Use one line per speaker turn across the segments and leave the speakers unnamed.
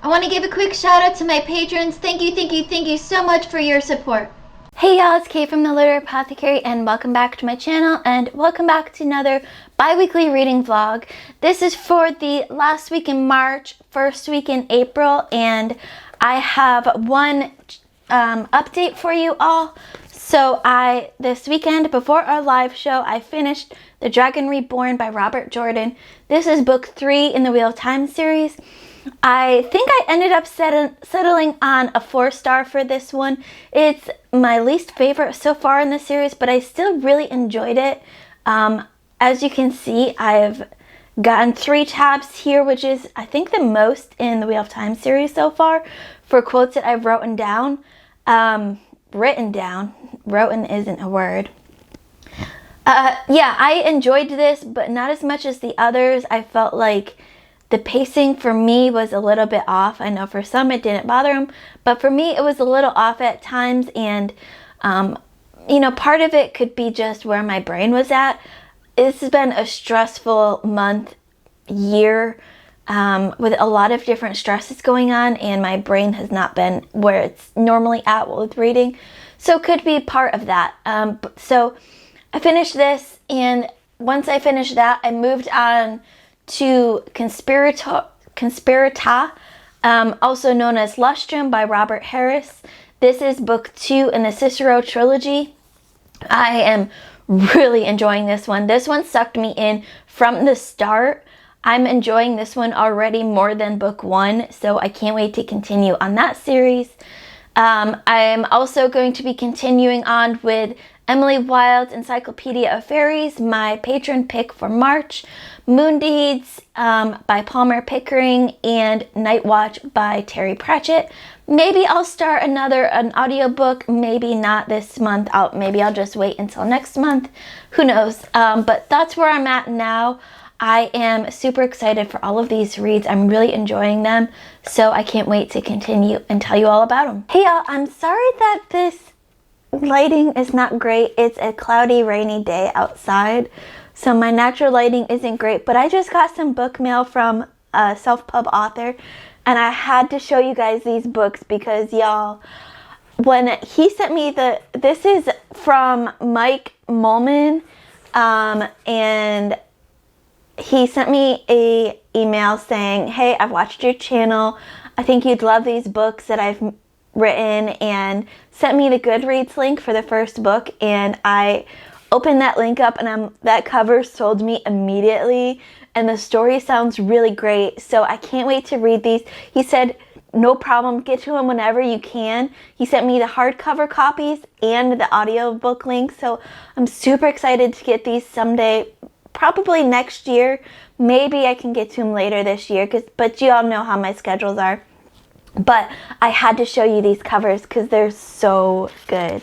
I want to give a quick shout out to my patrons. Thank you so much for your support. Hey y'all, it's Kate from the Literary Apothecary, and welcome back to my channel, and welcome back to another bi-weekly reading vlog. This is for the last week in March, first week in April, and I have one update for you all. So this weekend, before our live show, I finished The Dragon Reborn by Robert Jordan. This is book 3 in the Wheel of Time series. I think I ended up settling on a 4-star for this one. It's my least favorite so far in the series, but I still really enjoyed it. As you can see, I've gotten 3 tabs here, which is, I think, the most in the Wheel of Time series so far for quotes that I've written down. Written isn't a word. Yeah, I enjoyed this, but not as much as the others. I felt like the pacing for me was a little bit off. I know for some it didn't bother them, but for me it was a little off at times, and you know, part of it could be just where my brain was at. This has been a stressful year, with a lot of different stresses going on, and my brain has not been where it's normally at with reading, so it could be part of that. So I finished this, and once I finished that, I moved on to Conspirata, also known as Lustrum by Robert Harris. This is book 2 in the Cicero trilogy. I am really enjoying this one. This one sucked me in from the start. I'm enjoying this one already more than book 1, so I can't wait to continue on that series. I am also going to be continuing on with Emily Wilde's Encyclopedia of Faeries, my patron pick for March, Moon Deeds by Palmer Pickering, and Night Watch by Terry Pratchett. Maybe I'll start an audiobook, maybe not this month. Maybe I'll just wait until next month. Who knows? But that's where I'm at now. I am super excited for all of these reads. I'm really enjoying them, so I can't wait to continue and tell you all about them. Hey y'all, I'm sorry that this lighting is not great. It's a cloudy, rainy day outside, so my natural lighting isn't great, but I just got some book mail from a self-pub author, and I had to show you guys these books because y'all, when he sent me this is from Mike Molman, and he sent me a email saying, hey, I've watched your channel. I think you'd love these books that I've written, and sent me the Goodreads link for the first book, and I opened that link up, and that cover sold me immediately, and the story sounds really great, so I can't wait to read these. He said, no problem, get to them whenever you can. He sent me the hardcover copies and the audiobook link, so I'm super excited to get these someday, probably next year. Maybe I can get to them later this year, but you all know how my schedules are. But I had to show you these covers because they're so good.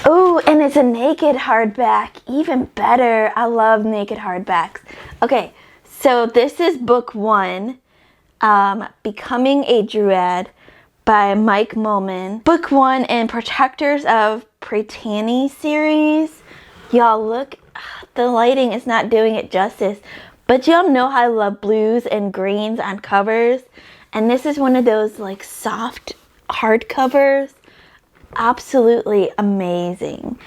Oh, and it's a naked hardback. Even better. I love naked hardbacks. Okay, so this is book 1, Becoming a Druid by Mike Molman. Book 1 in Protectors of Prytany series. Y'all look, the lighting is not doing it justice, but y'all know how I love blues and greens on covers, and this is one of those like soft hardcovers. Absolutely amazing.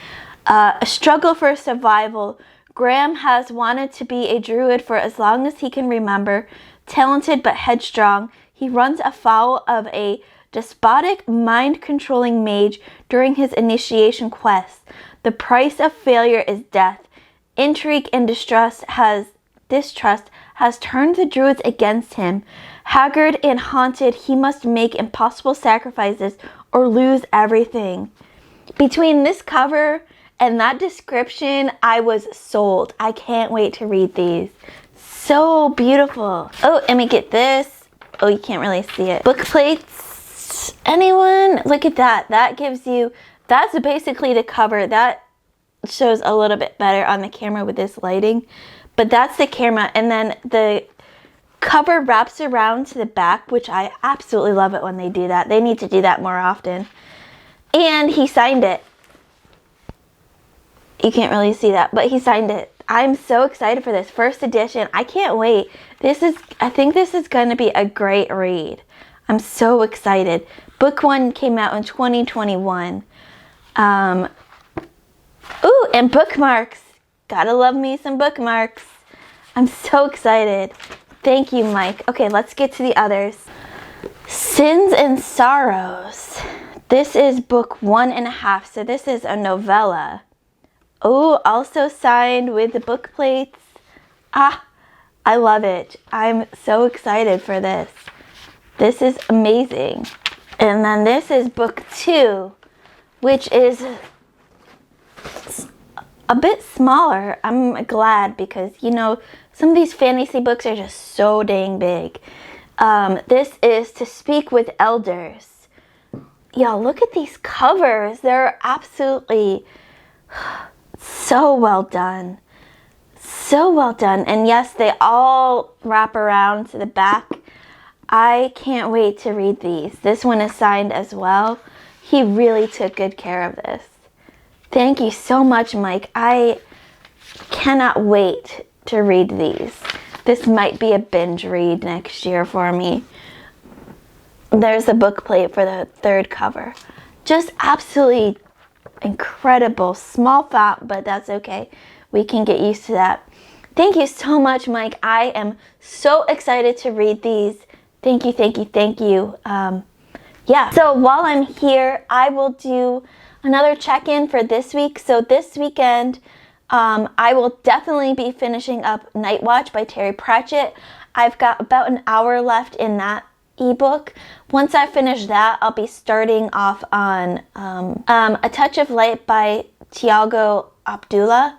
A struggle for survival. Graham has wanted to be a druid for as long as he can remember. Talented but headstrong, he runs afoul of a despotic, mind-controlling mage during his initiation quest. The price of failure is death. Intrigue and distrust has turned the druids against him. Haggard and haunted, he must make impossible sacrifices or lose everything. Between this cover and that description, I was sold. I can't wait to read these. So beautiful. Oh, let me get this. Oh, you can't really see it. Book plates. Anyone? Look at that. That gives you, that's basically the cover. That shows a little bit better on the camera with this lighting. But that's the camera, and then the cover wraps around to the back, which I absolutely love it when they do that. They need to do that more often. And he signed it. You can't really see that, but he signed it. I'm so excited for this first edition. I can't wait. I think this is going to be a great read. I'm so excited. Book 1 came out in 2021. Ooh, and bookmarks. Gotta love me some bookmarks. I'm so excited. Thank you, Mike. Okay, let's get to the others. Sins and Sorrows. This is book 1.5, so this is a novella. Oh, also signed with the book plates. Ah, I love it. I'm so excited for this. This is amazing. And then this is book 2, which is a bit smaller. I'm glad because, you know, some of these fantasy books are just so dang big. This is To Speak with Elders. Y'all, look at these covers. They're absolutely so well done. So well done. And yes, they all wrap around to the back. I can't wait to read these. This one is signed as well. He really took good care of this. Thank you so much, Mike. I cannot wait to read these. This might be a binge read next year for me. There's the book plate for the 3rd cover. Just absolutely incredible. Small font, but that's okay. We can get used to that. Thank you so much, Mike. I am so excited to read these. Thank you, thank you, thank you. Yeah, so while I'm here, I will do another check-in for this week. So this weekend, I will definitely be finishing up Night Watch by Terry Pratchett. I've got about an hour left in that ebook. Once I finish that, I'll be starting off on A Touch of Light by Tiago Abdullah.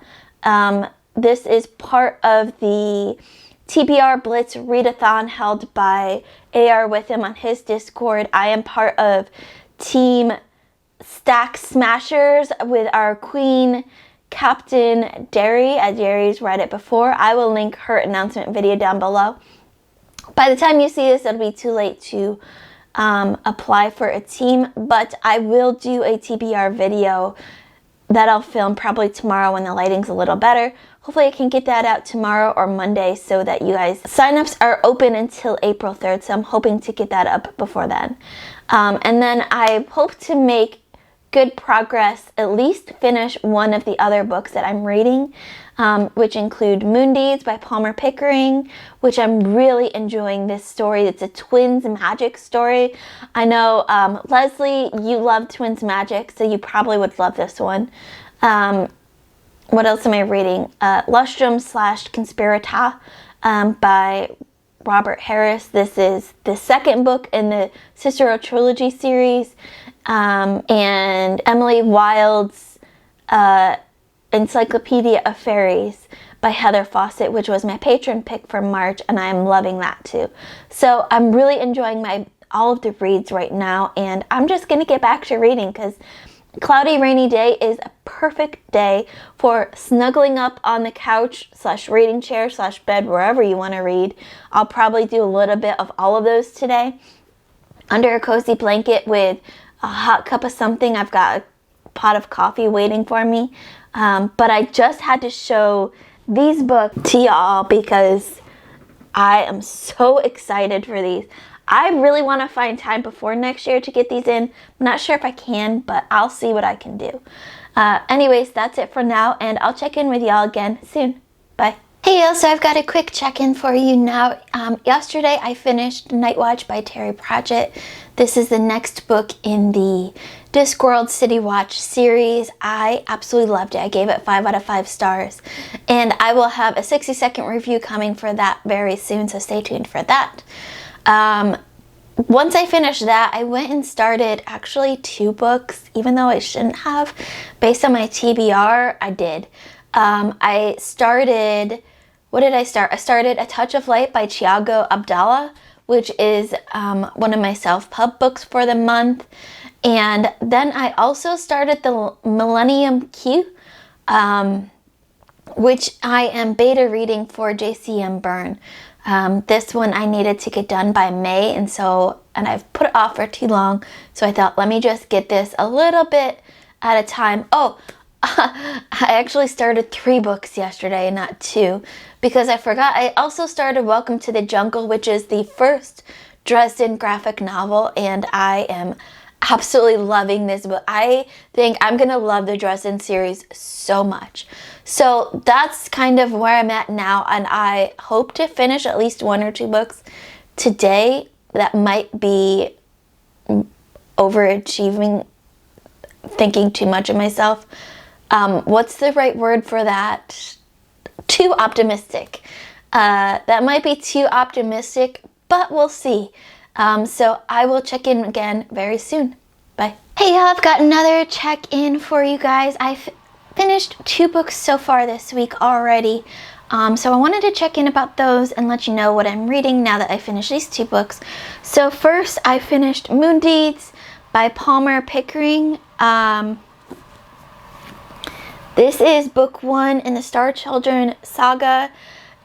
This is part of the TBR Blitz readathon held by AR with him on his Discord. I am part of Team Stack Smashers with our queen, Captain Derry. Derry's read it before. I will link her announcement video down below. By the time you see this, it'll be too late to apply for a team, but I will do a TBR video that I'll film probably tomorrow when the lighting's a little better. Hopefully I can get that out tomorrow or Monday so that you guys, signups are open until April 3rd, so I'm hoping to get that up before then. And then I hope to make good progress, at least finish one of the other books that I'm reading, which include Moon Deeds by Palmer Pickering, which I'm really enjoying this story. It's a twins magic story. I know, Leslie, you love twins magic, so you probably would love this one. What else am I reading? Lustrum / Conspirata by Robert Harris. This is the 2nd book in the Cicero Trilogy series. And Emily Wilde's Encyclopedia of Faeries by Heather Fawcett, which was my patron pick for March, and I'm loving that too. So I'm really enjoying all of the reads right now, and I'm just going to get back to reading because cloudy, rainy day is a perfect day for snuggling up on the couch / reading chair / bed, wherever you want to read. I'll probably do a little bit of all of those today. Under a cozy blanket with a hot cup of something. I've got a pot of coffee waiting for me. But I just had to show these books to y'all because I am so excited for these. I really want to find time before next year to get these in. I'm not sure if I can, but I'll see what I can do. Anyways, that's it for now, and I'll check in with y'all again soon. Bye. Hey y'all, so I've got a quick check-in for you now. Yesterday I finished Night Watch by Terry Pratchett. This is the next book in the Discworld City Watch series. I absolutely loved it. I gave it 5 out of 5 stars. And I will have a 60-second review coming for that very soon, so stay tuned for that. Once I finished that, I went and started actually 2 books, even though I shouldn't have. Based on my TBR, I did. I started... What did I start? I started A Touch of Light by Tiago Abdallah, which is one of my self-pub books for the month. And then I also started the Millennium Q, which I am beta reading for JCM Byrne. This one I needed to get done by May, and I've put it off for too long, so I thought, let me just get this a little bit at a time. Oh, I actually started 3 books yesterday and not 2 because I forgot. I also started Welcome to the Jungle, which is the first Dresden graphic novel, and I am absolutely loving this book. I think I'm gonna love the Dresden series so much. So that's kind of where I'm at now, and I hope to finish at least 1 or 2 books today. That might be overachieving, thinking too much of myself. What's the right word for that? Too optimistic. That might be too optimistic, but we'll see. So I will check in again very soon. Bye. Hey y'all, I've got another check-in for you guys. I've finished 2 books so far this week already. So I wanted to check in about those and let you know what I'm reading now that I finished these 2 books. So first, I finished Moon Deeds by Palmer Pickering. This is book 1 in the Star Children saga.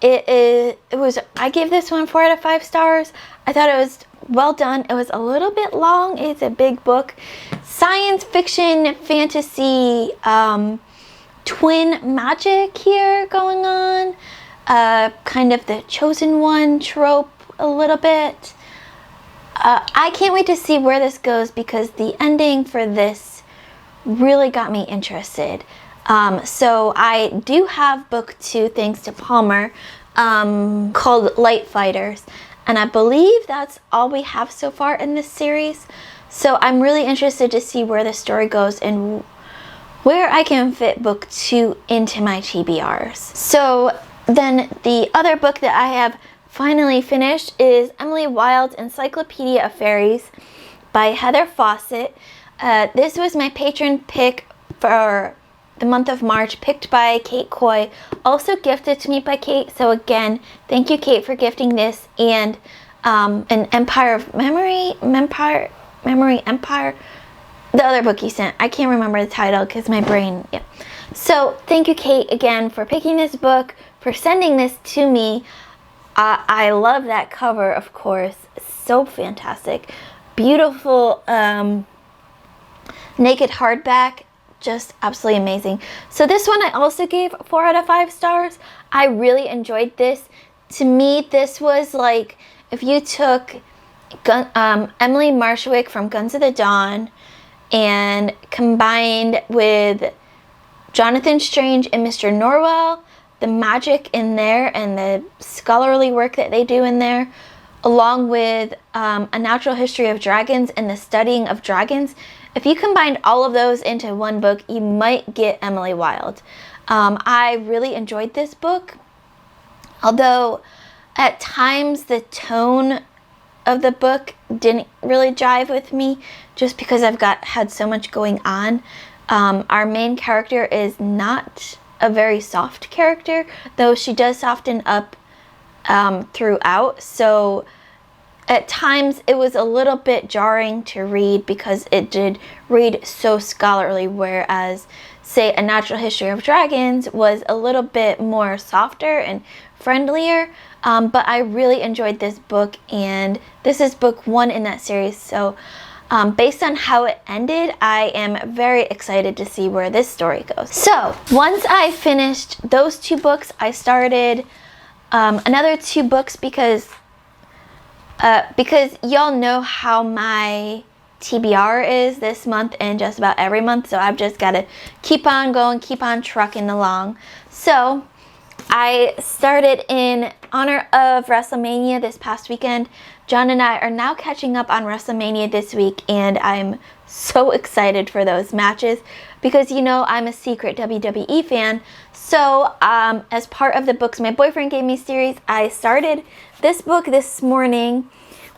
I gave this one 4 out of 5 stars. I thought it was well done. It was a little bit long. It's a big book. Science fiction, fantasy, twin magic here going on. Kind of the chosen one trope a little bit. I can't wait to see where this goes because the ending for this really got me interested. So I do have book 2, thanks to Palmer, called Light Fighters. And I believe that's all we have so far in this series. So I'm really interested to see where the story goes and where I can fit book 2 into my TBRs. So then the other book that I have finally finished is Emily Wilde's Encyclopedia of Faeries by Heather Fawcett. This was my patron pick for the month of March, picked by Kate Coy, also gifted to me by Kate. So again, thank you, Kate, for gifting this, and an Empire of Memory, the other book you sent. I can't remember the title because my brain, yeah. So thank you, Kate, again for picking this book, for sending this to me. I love that cover, of course, so fantastic. Beautiful naked hardback. Just absolutely amazing. So this one I also gave 4 out of 5 stars. I really enjoyed this. To me, this was like if you took Emily Marshwick from Guns of the Dawn and combined with Jonathan Strange and Mr. Norwell, the magic in there and the scholarly work that they do in there, along with A Natural History of Dragons and the studying of dragons. If you combined all of those into one book, you might get Emily Wilde. I really enjoyed this book, although at times the tone of the book didn't really jive with me, just because I've had so much going on. Our main character is not a very soft character, though she does soften up throughout. So at times it was a little bit jarring to read because it did read so scholarly, whereas, say, A Natural History of Dragons was a little bit more softer and friendlier. But I really enjoyed this book, and this is book 1 in that series. So based on how it ended, I am very excited to see where this story goes. So once I finished those 2 books, I started another 2 books because y'all know how my TBR is this month and just about every month, so I've just got to keep on going, keep on trucking along. So I started in honor of WrestleMania this past weekend. John and I are now catching up on WrestleMania this week, and I'm so excited for those matches because, you know, I'm a secret WWE fan. So as part of the Books My Boyfriend Gave Me series, I started this book this morning.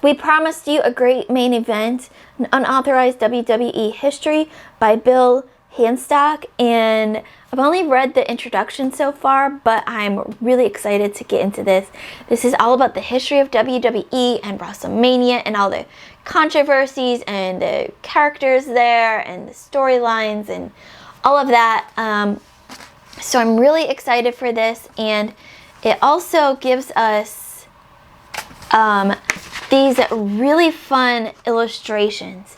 We Promised You a Great Main Event, an unauthorized WWE history by Bill Handstock, and I've only read the introduction so far, but I'm really excited to get into this. This is all about the history of WWE and WrestleMania and all the controversies and the characters there and the storylines and all of that. So I'm really excited for this, and it also gives us these really fun illustrations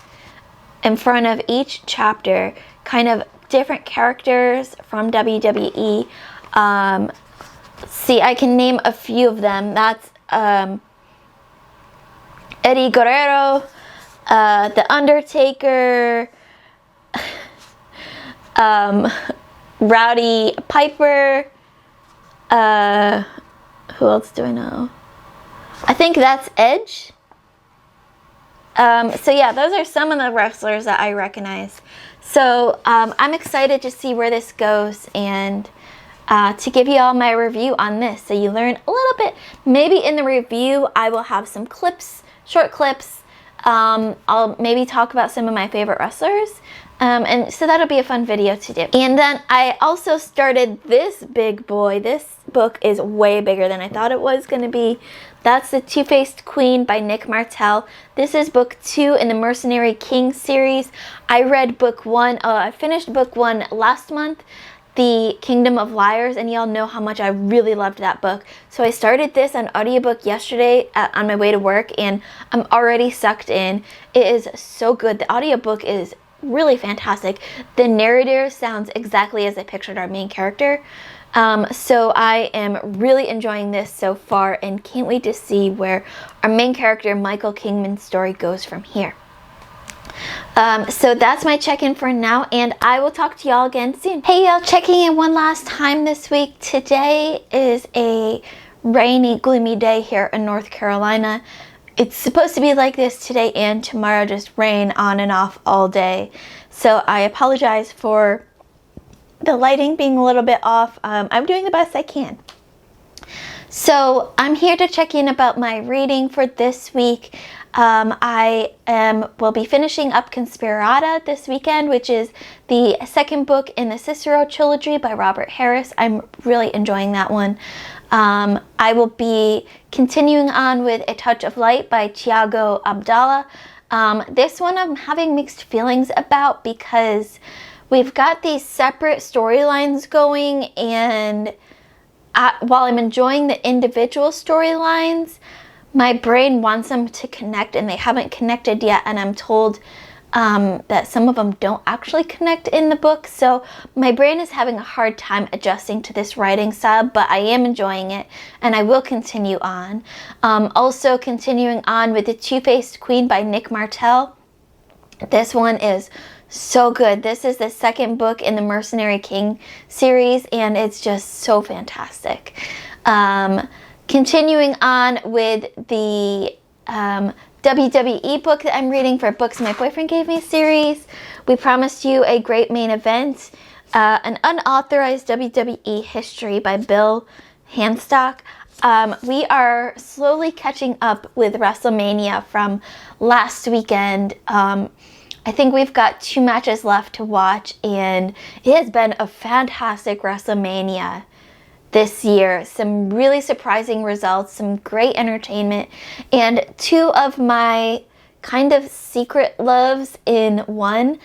in front of each chapter, kind of different characters from WWE. See, I can name a few of them. That's Eddie Guerrero, The Undertaker, Rowdy Piper, who else do I know? I think that's Edge. So yeah, those are some of the wrestlers that I recognize. So I'm excited to see where this goes and to give you all my review on this, so you learn a little bit. Maybe in the review I will have some clips, short clips. I'll maybe talk about some of my favorite wrestlers. And so that'll be a fun video to do. And then I also started this big boy. This book is way bigger than I thought it was going to be. That's The Two-Faced Queen by Nick Martell. This is book 2 in the Mercenary King series. I read book 1. I finished book 1 last month, The Kingdom of Liars, and y'all know how much I really loved that book. So I started this on audiobook yesterday on my way to work, and I'm already sucked in. It is so good. The audiobook is really fantastic. The narrator sounds exactly as I pictured our main character. So I am really enjoying this so far and can't wait to see where our main character Michael Kingman's story goes from here. So that's my check-in for now, and I will talk to y'all again soon. Hey y'all, checking in one last time this week. Today is a rainy, gloomy day here in North Carolina. It's supposed to be like this today and tomorrow, just rain on and off all day. So I apologize for the lighting being a little bit off. I'm doing the best I can. So I'm here to check in about my reading for this week. Will be finishing up Conspirata this weekend, which is the second book in the Cicero trilogy by Robert Harris. I'm really enjoying that one. I will be continuing on with A Touch of Light by Tiago Abdallah. This one I'm having mixed feelings about because we've got these separate storylines going, and while I'm enjoying the individual storylines, my brain wants them to connect, and they haven't connected yet, and I'm told that some of them don't actually connect in the book, so my brain is having a hard time adjusting to this writing style, but I am enjoying it, and I will continue on. Also continuing on with The Two-Faced Queen by Nick Martell. This one is so good. This is the second book in the Mercenary King series, and it's just so fantastic. Continuing on with the WWE book that I'm reading for Books My Boyfriend Gave Me series. We Promised You a Great Main Event, an unauthorized WWE history by Bill Hanstock. We are slowly catching up with WrestleMania from last weekend. I think we've got 2 matches left to watch, and it has been a fantastic WrestleMania this year. Some really surprising results, some great entertainment, and 2 of my kind of secret loves in one.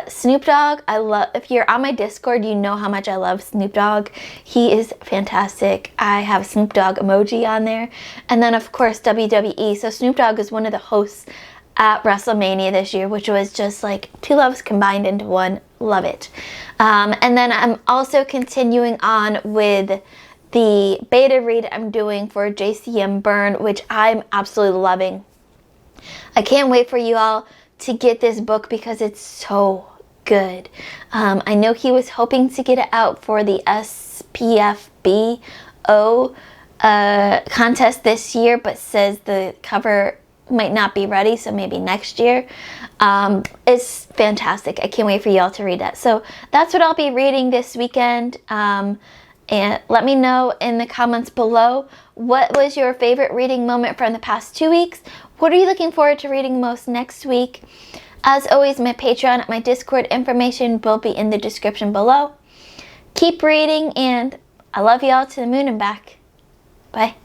Snoop Dogg, if you're on my Discord, you know how much I love Snoop Dogg. He is fantastic. I have Snoop Dogg emoji on there. And then of course WWE. So Snoop Dogg is one of the hosts at WrestleMania this year, which was just like 2 loves combined into one. Love it. And then I'm also continuing on with the beta read I'm doing for JCM Burn, which I'm absolutely loving. I can't wait for you all to get this book because it's so good. I know he was hoping to get it out for the SPFBO contest this year, but says the cover might not be ready, so maybe next year. It's fantastic. I can't wait for y'all to read that. So that's what I'll be reading this weekend. And let me know in the comments below, what was your favorite reading moment from the past 2 weeks? What are you looking forward to reading most next week? As always, my Patreon, my Discord information will be in the description below. Keep reading, and I love y'all to the moon and back. Bye.